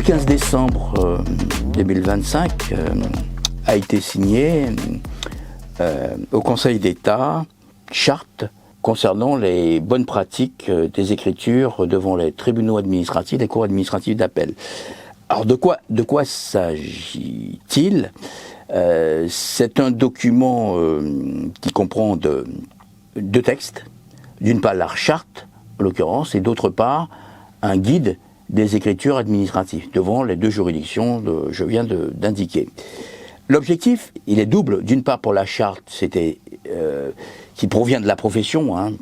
15 décembre 2025 a été signée au Conseil d'État charte concernant les bonnes pratiques des écritures devant les tribunaux administratifs, les cours administratifs d'appel. Alors de quoi s'agit-il? C'est un document qui comprend deux textes. D'une part la charte, en l'occurrence, et d'autre part un guide des écritures administratives devant les deux juridictions que je viens d'indiquer. L'objectif, il est double. D'une part pour la charte, qui provient de la profession,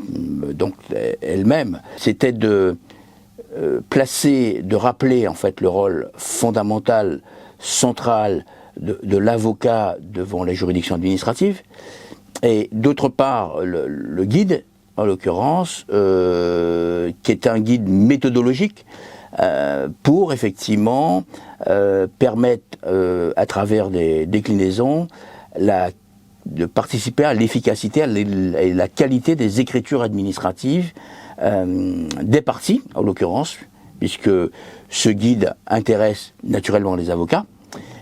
donc elle-même, c'était de rappeler en fait le rôle fondamental, central de l'avocat devant les juridictions administratives, et d'autre part le guide, en l'occurrence, qui est un guide méthodologique pour effectivement permettre à travers des déclinaisons de participer à l'efficacité et la qualité des écritures administratives des parties, en l'occurrence, puisque ce guide intéresse naturellement les avocats,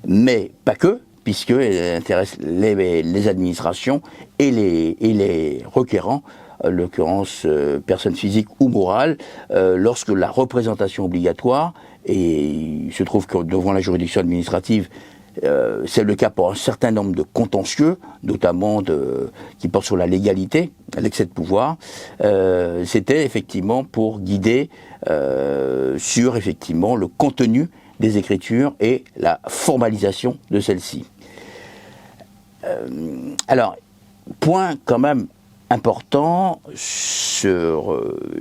mais pas que, puisqu'il intéresse les administrations et les requérants, en l'occurrence personnes physiques ou morales, lorsque la représentation obligatoire, et il se trouve que devant la juridiction administrative, c'est le cas pour un certain nombre de contentieux, notamment qui portent sur la légalité, l'excès de pouvoir. C'était effectivement pour guider sur effectivement le contenu des écritures et la formalisation de celles-ci. Alors, point quand même important sur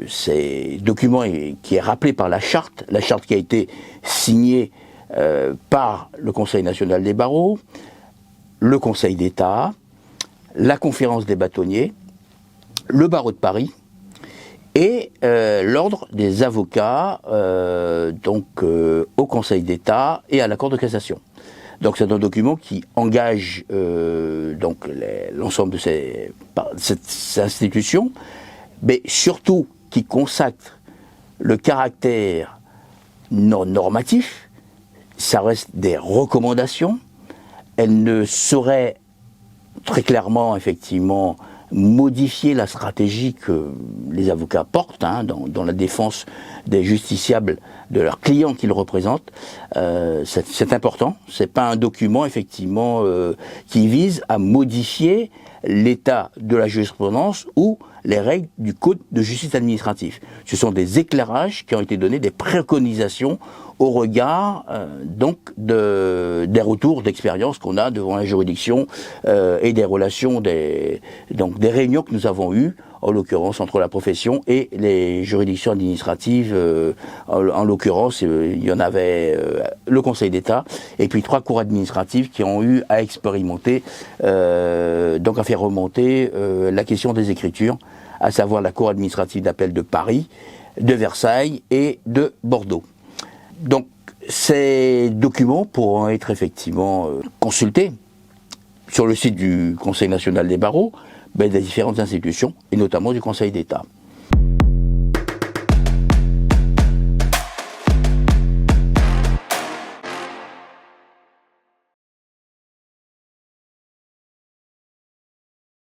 ces documents qui est rappelé par la charte qui a été signée par le Conseil national des barreaux, le Conseil d'État, la Conférence des bâtonniers, le barreau de Paris et l'ordre des avocats au Conseil d'État et à la Cour de cassation. Donc c'est un document qui engage l'ensemble de ces institutions, mais surtout qui consacre le caractère non normatif. Ça reste des recommandations. Elles ne sauraient très clairement, effectivement, modifier la stratégie que les avocats portent dans la défense des justiciables, de leurs clients qu'ils représentent. C'est important. C'est pas un document, effectivement, qui vise à modifier l'état de la jurisprudence ou les règles du Code de justice administrative. Ce sont des éclairages qui ont été donnés, des préconisations au regard des retours d'expérience qu'on a devant la juridiction et des relations, des réunions que nous avons eues, en l'occurrence entre la profession et les juridictions administratives. En l'occurrence, il y en avait le Conseil d'État et puis 3 cours administratives qui ont eu à expérimenter, à faire remonter la question des écritures, à savoir la Cour administrative d'appel de Paris, de Versailles et de Bordeaux. Donc, ces documents pourront être effectivement consultés sur le site du Conseil national des barreaux, des différentes institutions, et notamment du Conseil d'État.